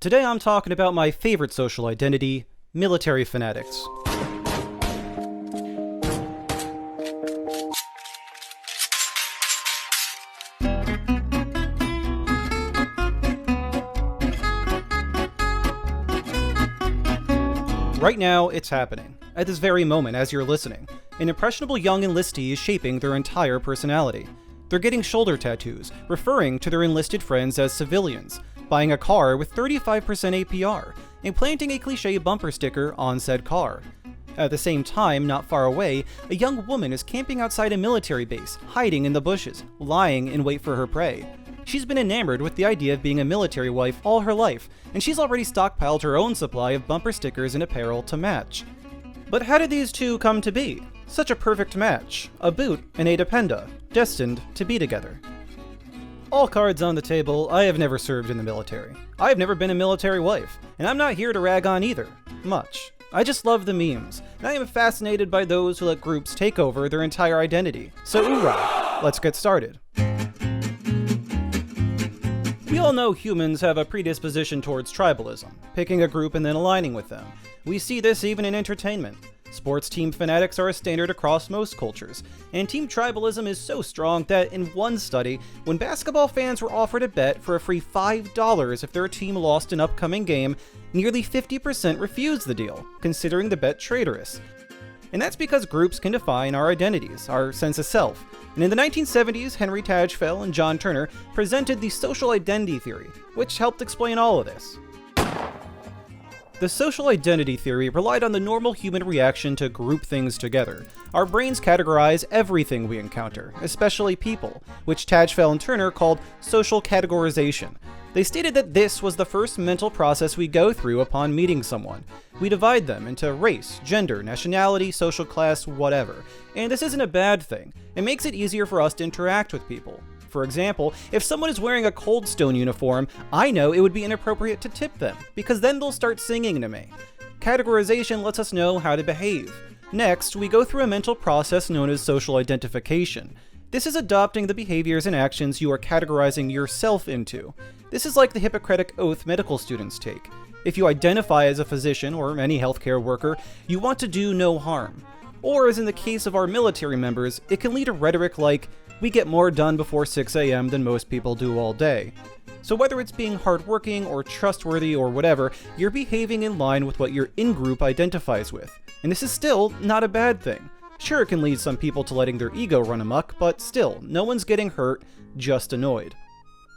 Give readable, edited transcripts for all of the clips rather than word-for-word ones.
Today I'm talking about my favorite social identity, military fanatics. Right now, it's happening. At this very moment, as you're listening, an impressionable young enlistee is shaping their entire personality. They're getting shoulder tattoos, referring to their enlisted friends as civilians, buying a car with 35% APR, and planting a cliché bumper sticker on said car. At the same time, not far away, a young woman is camping outside a military base, hiding in the bushes, lying in wait for her prey. She's been enamored with the idea of being a military wife all her life, and she's already stockpiled her own supply of bumper stickers and apparel to match. But how did these two come to be? Such a perfect match, a boot and a Depend-a, destined to be together. All cards on the table, I have never served in the military. I have never been a military wife, and I'm not here to rag on either, much. I just love the memes, and I am fascinated by those who let groups take over their entire identity. So oorah, let's get started. We all know humans have a predisposition towards tribalism, picking a group and then aligning with them. We see this even in entertainment. Sports team fanatics are a standard across most cultures, and team tribalism is so strong that in one study, when basketball fans were offered a bet for a free $5 if their team lost an upcoming game, nearly 50% refused the deal, considering the bet traitorous. And that's because groups can define our identities, our sense of self. And in the 1970s, Henry Tajfel and John Turner presented the social identity theory, which helped explain all of this. The social identity theory relied on the normal human reaction to group things together. Our brains categorize everything we encounter, especially people, which Tajfel and Turner called social categorization. They stated that this was the first mental process we go through upon meeting someone. We divide them into race, gender, nationality, social class, whatever. And this isn't a bad thing. It makes it easier for us to interact with people. For example, if someone is wearing a Cold Stone uniform, I know it would be inappropriate to tip them, because then they'll start singing to me. Categorization lets us know how to behave. Next, we go through a mental process known as social identification. This is adopting the behaviors and actions you are categorizing yourself into. This is like the Hippocratic Oath medical students take. If you identify as a physician or any healthcare worker, you want to do no harm. Or, as in the case of our military members, it can lead to rhetoric like, we get more done before 6 a.m. than most people do all day. So whether it's being hardworking or trustworthy or whatever, you're behaving in line with what your in-group identifies with. And this is still not a bad thing. Sure, it can lead some people to letting their ego run amok, but still, no one's getting hurt, just annoyed.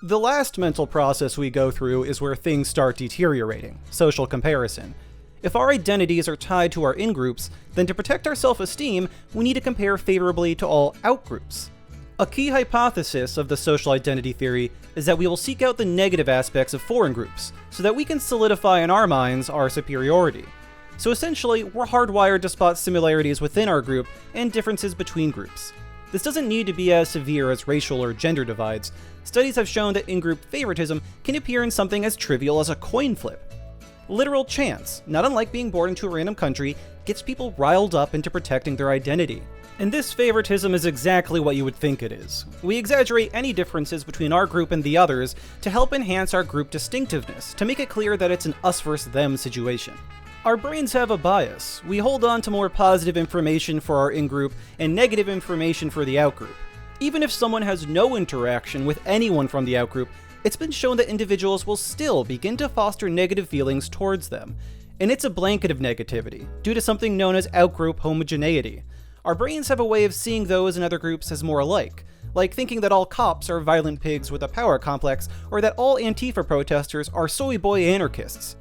The last mental process we go through is where things start deteriorating, social comparison. If our identities are tied to our in-groups, then to protect our self-esteem, we need to compare favorably to all out-groups. A key hypothesis of the social identity theory is that we will seek out the negative aspects of foreign groups, so that we can solidify in our minds our superiority. So essentially, we're hardwired to spot similarities within our group and differences between groups. This doesn't need to be as severe as racial or gender divides. Studies have shown that in-group favoritism can appear in something as trivial as a coin flip. Literal chance, not unlike being born into a random country, gets people riled up into protecting their identity. And this favoritism is exactly what you would think it is. We exaggerate any differences between our group and the others to help enhance our group distinctiveness, to make it clear that it's an us versus them situation. Our brains have a bias. We hold on to more positive information for our in-group and negative information for the outgroup. Even if someone has no interaction with anyone from the outgroup, it's been shown that individuals will still begin to foster negative feelings towards them. And it's a blanket of negativity, due to something known as Outgroup Homogeneity. Our brains have a way of seeing those in other groups as more alike, like thinking that all cops are violent pigs with a power complex, or that all Antifa protesters are soy boy anarchists.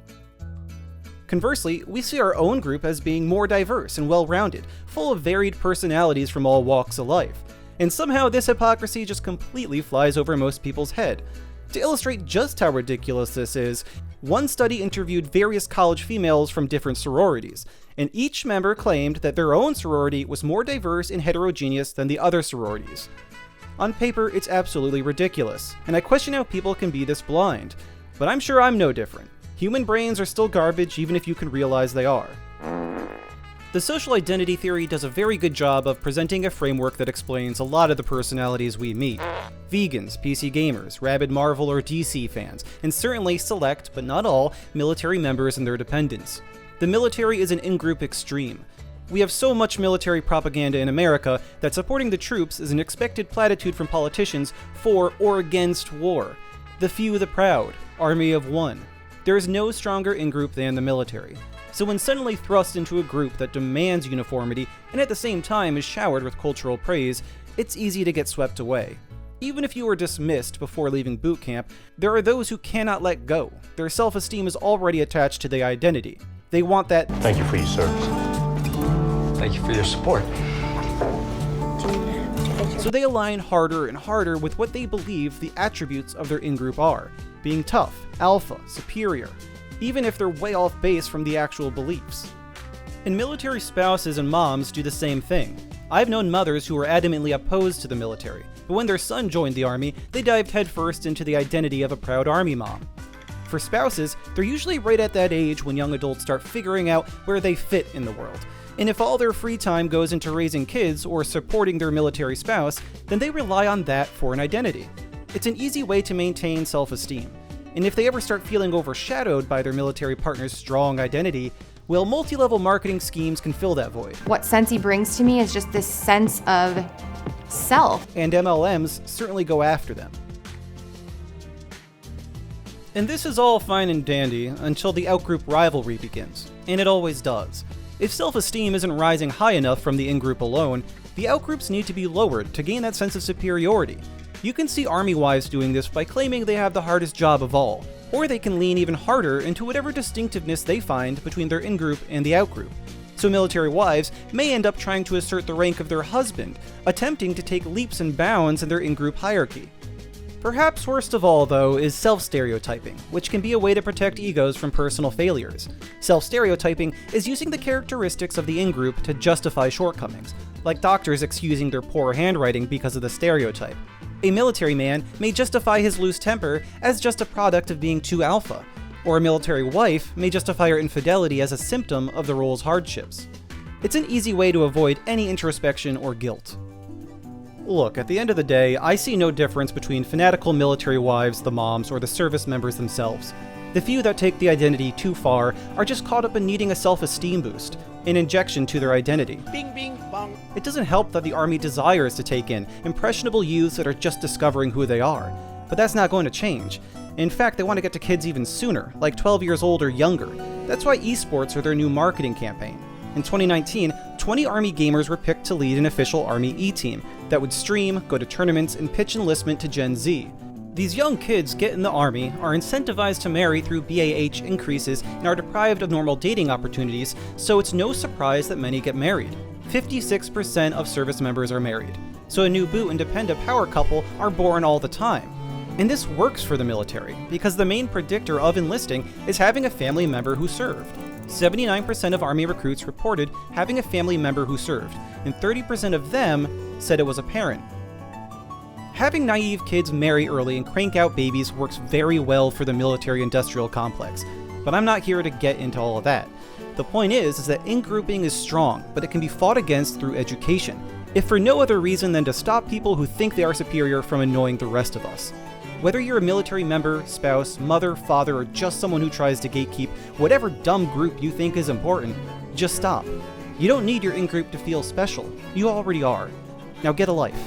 Conversely, we see our own group as being more diverse and well-rounded, full of varied personalities from all walks of life. And somehow this hypocrisy just completely flies over most people's head. To illustrate just how ridiculous this is, one study interviewed various college females from different sororities, and each member claimed that their own sorority was more diverse and heterogeneous than the other sororities. On paper, it's absolutely ridiculous, and I question how people can be this blind, but I'm sure I'm no different. Human brains are still garbage even if you can realize they are. The social identity theory does a very good job of presenting a framework that explains a lot of the personalities we meet. vegans, PC gamers, rabid Marvel or DC fans, and certainly select, but not all, military members and their dependents. The military is an in-group extreme. We have so much military propaganda in America that supporting the troops is an expected platitude from politicians for or against war. The few, the proud, army of one. There is no stronger in-group than the military. So when suddenly thrust into a group that demands uniformity and at the same time is showered with cultural praise, it's easy to get swept away. Even if you are dismissed before leaving boot camp, there are those who cannot let go. Their self-esteem is already attached to the identity. They want that "Thank you for your service. Thank you for your support." So they align harder and harder with what they believe the attributes of their in-group are, being tough, alpha, superior, even if they're way off base from the actual beliefs. And military spouses and moms do the same thing. I've known mothers who were adamantly opposed to the military, but when their son joined the army, they dived headfirst into the identity of a proud army mom. For spouses, they're usually right at that age when young adults start figuring out where they fit in the world. And if all their free time goes into raising kids or supporting their military spouse, then they rely on that for an identity. It's an easy way to maintain self-esteem. And if they ever start feeling overshadowed by their military partner's strong identity, well, multi-level marketing schemes can fill that void. What Sensi brings to me is just this sense of self. And MLMs certainly go after them. And this is all fine and dandy until the Outgroup Rivalry begins, and it always does. If self-esteem isn't rising high enough from the in-group alone, the outgroups need to be lowered to gain that sense of superiority. You can see army wives doing this by claiming they have the hardest job of all, or they can lean even harder into whatever distinctiveness they find between their in-group and the outgroup. So military wives may end up trying to assert the rank of their husband, attempting to take leaps and bounds in their in-group hierarchy. Perhaps worst of all, though, is self-stereotyping, which can be a way to protect egos from personal failures. Self-stereotyping is using the characteristics of the in-group to justify shortcomings, like doctors excusing their poor handwriting because of the stereotype. A military man may justify his loose temper as just a product of being too alpha, or a military wife may justify her infidelity as a symptom of the role's hardships. It's an easy way to avoid any introspection or guilt. Look, at the end of the day, I see no difference between fanatical military wives, the moms, or the service members themselves. The few that take the identity too far are just caught up in needing a self-esteem boost, an injection to their identity. Bing, bing, bong. It doesn't help that the army desires to take in impressionable youths that are just discovering who they are, but that's not going to change. In fact, they want to get to kids even sooner, like 12 years old or younger. That's why esports are their new marketing campaign. In 2019, 20 Army gamers were picked to lead an official Army E-team that would stream, go to tournaments, and pitch enlistment to Gen Z. These young kids get in the Army, are incentivized to marry through BAH increases, and are deprived of normal dating opportunities, so it's no surprise that many get married. 56% of service members are married, so a new boot and Depend-a-power couple are born all the time. And this works for the military, because the main predictor of enlisting is having a family member who served. 79% of Army recruits reported having a family member who served, and 30% of them said it was a parent. Having naive kids marry early and crank out babies works very well for the military-industrial complex, but I'm not here to get into all of that. The point is that in-grouping is strong, but it can be fought against through education, if for no other reason than to stop people who think they are superior from annoying the rest of us. Whether you're a military member, spouse, mother, father, or just someone who tries to gatekeep whatever dumb group you think is important, just stop. You don't need your in-group to feel special. You already are. Now get a life.